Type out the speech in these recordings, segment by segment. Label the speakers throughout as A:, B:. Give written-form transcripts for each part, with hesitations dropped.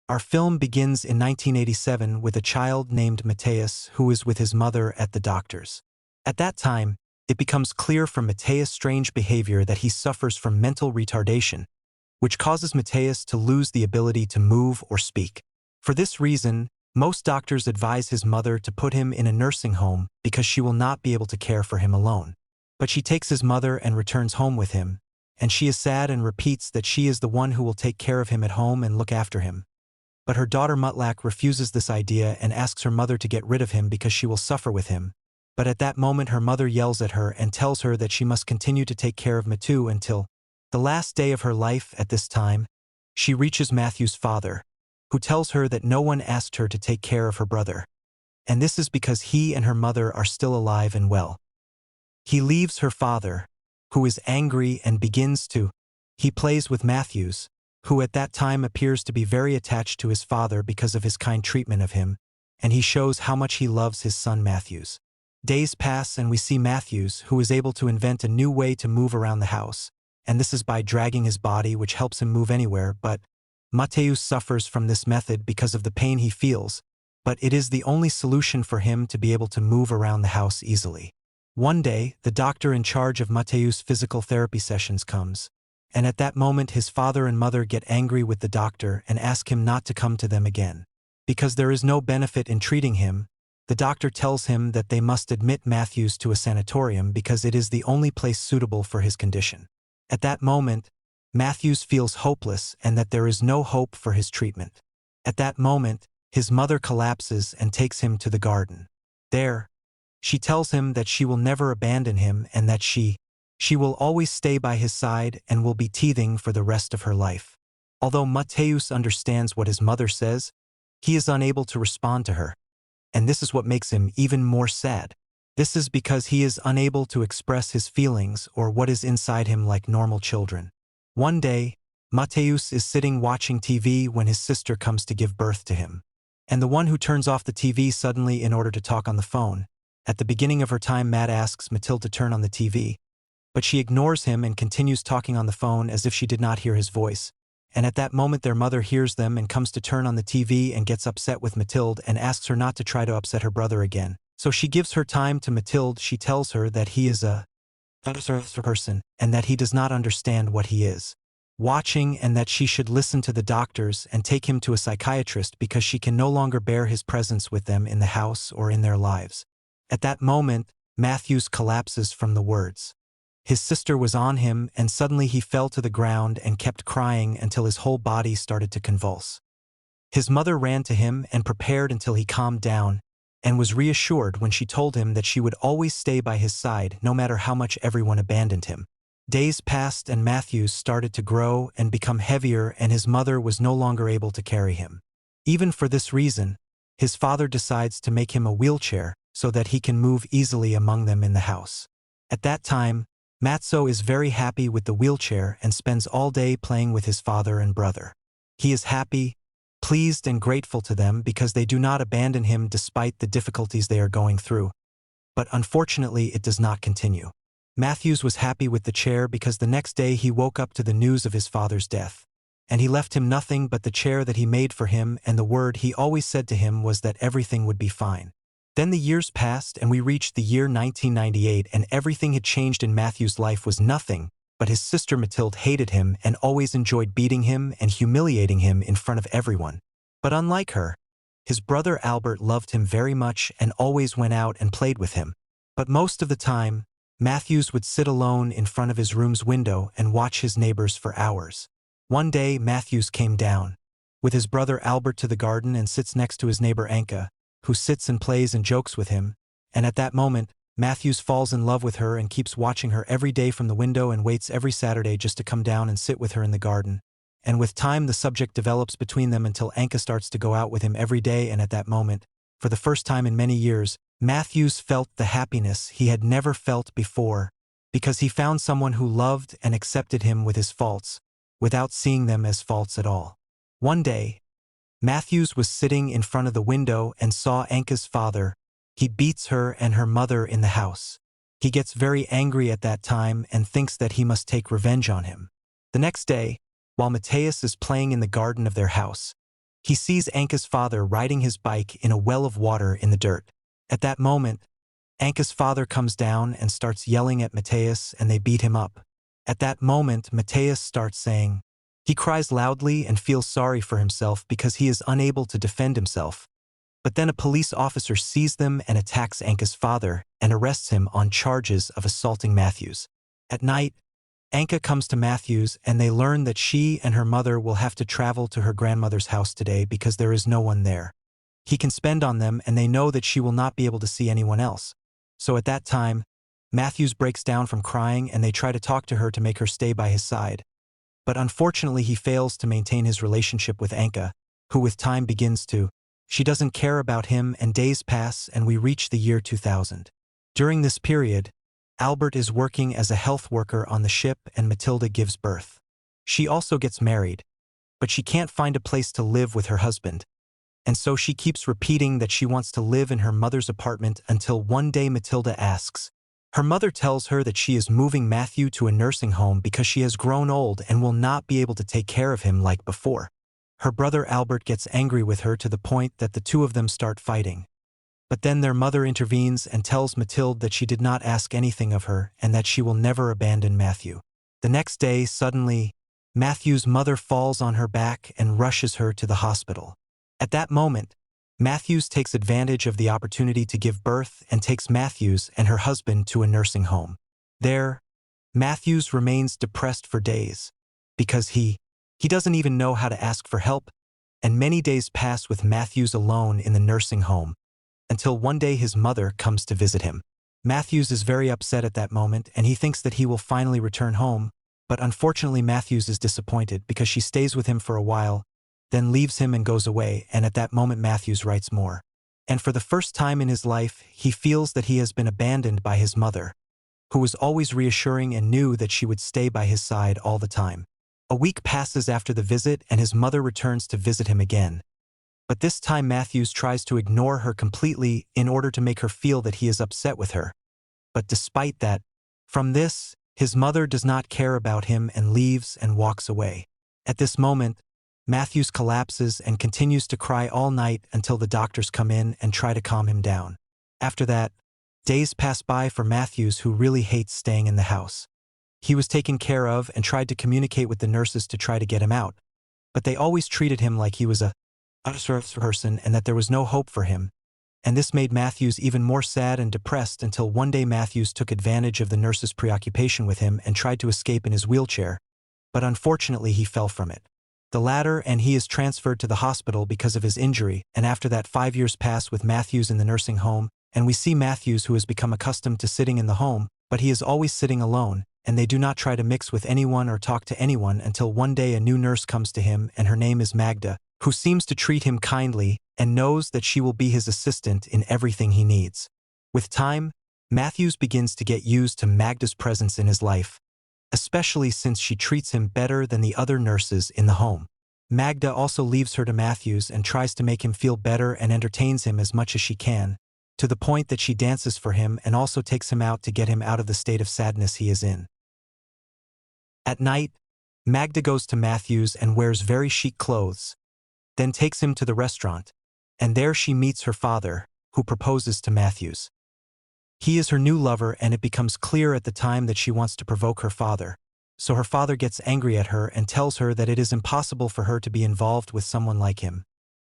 A: Our film begins in 1987 with a child named Mateus who is with his mother at the doctor's. At that time, it becomes clear from Mateus' strange behavior that he suffers from mental retardation, which causes Mateus to lose the ability to move or speak. For this reason, most doctors advise his mother to put him in a nursing home because she will not be able to care for him alone. But she takes his mother and returns home with him, and she is sad and repeats that she is the one who will take care of him at home and look after him. But her daughter Mutlak refuses this idea and asks her mother to get rid of him because she will suffer with him. But at that moment her mother yells at her and tells her that she must continue to take care of Matu until the last day of her life. At this time, she reaches Matthew's father, who tells her that no one asked her to take care of her brother. And this is because he and her mother are still alive and well. He leaves her father, who is angry and begins to. He plays with Matthews, who at that time appears to be very attached to his father because of his kind treatment of him, and he shows how much he loves his son Matthews. Days pass and we see Matthews, who is able to invent a new way to move around the house, and this is by dragging his body, which helps him move anywhere. But Mateus suffers from this method because of the pain he feels, but it is the only solution for him to be able to move around the house easily. One day, the doctor in charge of Mateus' physical therapy sessions comes, and at that moment his father and mother get angry with the doctor and ask him not to come to them again. Because there is no benefit in treating him, the doctor tells him that they must admit Matthews to a sanatorium because it is the only place suitable for his condition. At that moment, Matthews feels hopeless and that there is no hope for his treatment. At that moment, his mother collapses and takes him to the garden. There, she tells him that she will never abandon him and that she will always stay by his side and will be teething for the rest of her life. Although Mateus understands what his mother says, he is unable to respond to her. And this is what makes him even more sad. This is because he is unable to express his feelings or what is inside him like normal children. One day, Mateus is sitting watching TV when his sister comes to give birth to him. And the one who turns off the TV suddenly in order to talk on the phone. At the beginning of her time, Matt asks Mathilde to turn on the TV, but she ignores him and continues talking on the phone as if she did not hear his voice. And at that moment their mother hears them and comes to turn on the TV and gets upset with Mathilde and asks her not to try to upset her brother again. So she gives her time to Mathilde. She tells her that he is a person and that he does not understand what he is watching and that she should listen to the doctors and take him to a psychiatrist because she can no longer bear his presence with them in the house or in their lives. At that moment, Matthews collapses from the words. His sister was on him and suddenly he fell to the ground and kept crying until his whole body started to convulse. His mother ran to him and prepared until he calmed down and was reassured when she told him that she would always stay by his side no matter how much everyone abandoned him. Days passed and Matthews started to grow and become heavier and his mother was no longer able to carry him. Even for this reason, his father decides to make him a wheelchair so that he can move easily among them in the house. At that time, Matzo is very happy with the wheelchair and spends all day playing with his father and brother. He is happy, pleased and grateful to them because they do not abandon him despite the difficulties they are going through. But unfortunately it does not continue. Matthews was happy with the chair because the next day he woke up to the news of his father's death. And he left him nothing but the chair that he made for him, and the word he always said to him was that everything would be fine. Then the years passed and we reached the year 1998 and everything had changed in Matthew's life was nothing, but his sister Mathilde hated him and always enjoyed beating him and humiliating him in front of everyone. But unlike her, his brother Albert loved him very much and always went out and played with him. But most of the time, Matthews would sit alone in front of his room's window and watch his neighbors for hours. One day Matthews came down with his brother Albert to the garden and sits next to his neighbor Anka, who sits and plays and jokes with him, and at that moment, Matthews falls in love with her and keeps watching her every day from the window and waits every Saturday just to come down and sit with her in the garden. And with time the subject develops between them until Anka starts to go out with him every day, and at that moment, for the first time in many years, Matthews felt the happiness he had never felt before, because he found someone who loved and accepted him with his faults, without seeing them as faults at all. One day, Matthews was sitting in front of the window and saw Anka's father. He beats her and her mother in the house. He gets very angry at that time and thinks that he must take revenge on him. The next day, while Mateus is playing in the garden of their house, he sees Anka's father riding his bike in a well of water in the dirt. At that moment, Anka's father comes down and starts yelling at Mateus, and they beat him up. At that moment, Mateus starts saying, he cries loudly and feels sorry for himself because he is unable to defend himself. But then a police officer sees them and attacks Anka's father and arrests him on charges of assaulting Matthews. At night, Anka comes to Matthews and they learn that she and her mother will have to travel to her grandmother's house today because there is no one there. He can spend on them and they know that she will not be able to see anyone else. So at that time, Matthews breaks down from crying and they try to talk to her to make her stay by his side. But unfortunately he fails to maintain his relationship with Anka, who with time begins to. She doesn't care about him and days pass and we reach the year 2000. During this period, Albert is working as a health worker on the ship and Matilda gives birth. She also gets married, but she can't find a place to live with her husband. And so she keeps repeating that she wants to live in her mother's apartment until one day Matilda asks. Her mother tells her that she is moving Matthew to a nursing home because she has grown old and will not be able to take care of him like before. Her brother Albert gets angry with her to the point that the two of them start fighting. But then their mother intervenes and tells Matilda that she did not ask anything of her and that she will never abandon Matthew. The next day, suddenly, Matthew's mother falls on her back and rushes her to the hospital. At that moment, Matthews takes advantage of the opportunity to give birth and takes Matthews and her husband to a nursing home. There, Matthews remains depressed for days because he doesn't even know how to ask for help, and many days pass with Matthews alone in the nursing home until one day his mother comes to visit him. Matthews is very upset at that moment and he thinks that he will finally return home, but unfortunately Matthews is disappointed because she stays with him for a while, then leaves him and goes away, and at that moment Matthews writes more. And for the first time in his life, he feels that he has been abandoned by his mother, who was always reassuring and knew that she would stay by his side all the time. A week passes after the visit and his mother returns to visit him again. But this time Matthews tries to ignore her completely in order to make her feel that he is upset with her. But despite that, from this, his mother does not care about him and leaves and walks away. At this moment, Matthews collapses and continues to cry all night until the doctors come in and try to calm him down. After that, days pass by for Matthews, who really hates staying in the house. He was taken care of and tried to communicate with the nurses to try to get him out, but they always treated him like he was a person and that there was no hope for him. And this made Matthews even more sad and depressed until one day Matthews took advantage of the nurses' preoccupation with him and tried to escape in his wheelchair, but unfortunately he fell from it. The latter and he is transferred to the hospital because of his injury, and after that 5 years pass with Matthews in the nursing home, and we see Matthews, who has become accustomed to sitting in the home, but he is always sitting alone, and they do not try to mix with anyone or talk to anyone until one day a new nurse comes to him and her name is Magda, who seems to treat him kindly and knows that she will be his assistant in everything he needs. With time, Matthews begins to get used to Magda's presence in his life, especially since she treats him better than the other nurses in the home. Magda also leaves her to Matthews and tries to make him feel better and entertains him as much as she can, to the point that she dances for him and also takes him out to get him out of the state of sadness he is in. At night, Magda goes to Matthews and wears very chic clothes, then takes him to the restaurant, and there she meets her father, who proposes to Matthews. He is her new lover, and it becomes clear at the time that she wants to provoke her father. So her father gets angry at her and tells her that it is impossible for her to be involved with someone like him.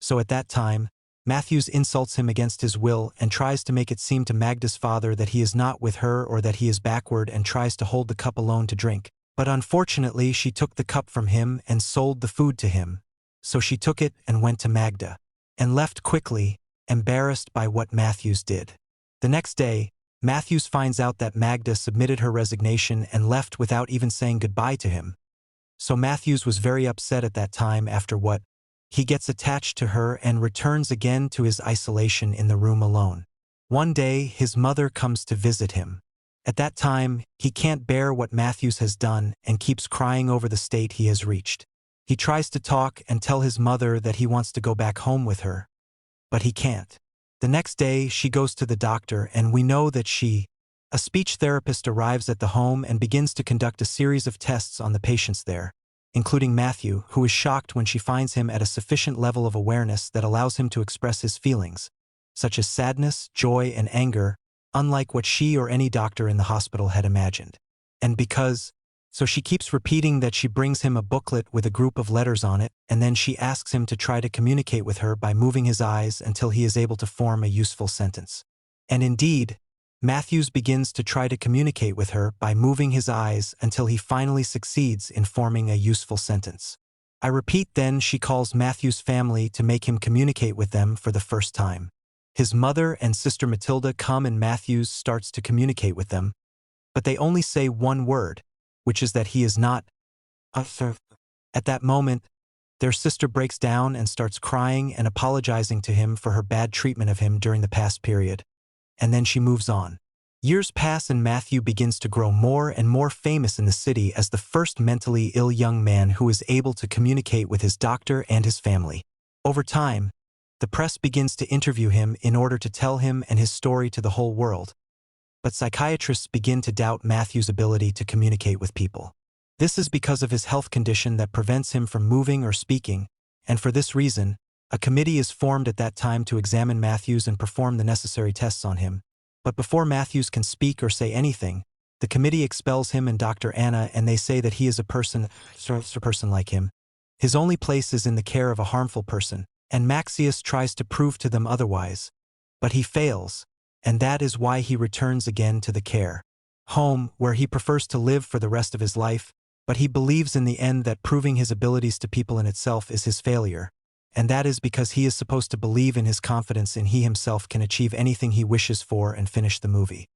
A: So at that time, Matthews insults him against his will and tries to make it seem to Magda's father that he is not with her or that he is backward, and tries to hold the cup alone to drink. But unfortunately she took the cup from him and sold the food to him. So she took it and went to Magda, and left quickly, embarrassed by what Matthews did. The next day, Matthews finds out that Magda submitted her resignation and left without even saying goodbye to him. So Matthews was very upset at that time. After what, he gets attached to her and returns again to his isolation in the room alone. One day, his mother comes to visit him. At that time, he can't bear what Matthews has done and keeps crying over the state he has reached. He tries to talk and tell his mother that he wants to go back home with her, but he can't. The next day, she goes to the doctor, and we know that a speech therapist, arrives at the home and begins to conduct a series of tests on the patients there. including Matthew, who is shocked when she finds him at a sufficient level of awareness that allows him to express his feelings, such as sadness, joy, and anger, unlike what she or any doctor in the hospital had imagined. And so she keeps repeating that she brings him a booklet with a group of letters on it, and then she asks him to try to communicate with her by moving his eyes until he is able to form a useful sentence. And indeed, Matthews begins to try to communicate with her by moving his eyes until he finally succeeds in forming a useful sentence. I repeat, then she calls Matthews' family to make him communicate with them for the first time. His mother and sister Matilda come and Matthews starts to communicate with them, but they only say one word, which is that he is not a servant. At that moment, their sister breaks down and starts crying and apologizing to him for her bad treatment of him during the past period. And then she moves on. Years pass and Matthew begins to grow more and more famous in the city as the first mentally ill young man who is able to communicate with his doctor and his family. Over time, the press begins to interview him in order to tell him and his story to the whole world. But psychiatrists begin to doubt Matthew's ability to communicate with people. This is because of his health condition that prevents him from moving or speaking, and for this reason, a committee is formed at that time to examine Matthews and perform the necessary tests on him. But before Matthews can speak or say anything, the committee expels him and Dr. Anna, and they say that he is a person like him. His only place is in the care of a harmful person, and Maxius tries to prove to them otherwise. But he fails, and that is why he returns again to the care home, where he prefers to live for the rest of his life, but he believes in the end that proving his abilities to people in itself is his failure, and that is because he is supposed to believe in his confidence in he himself can achieve anything he wishes for and finish the movie.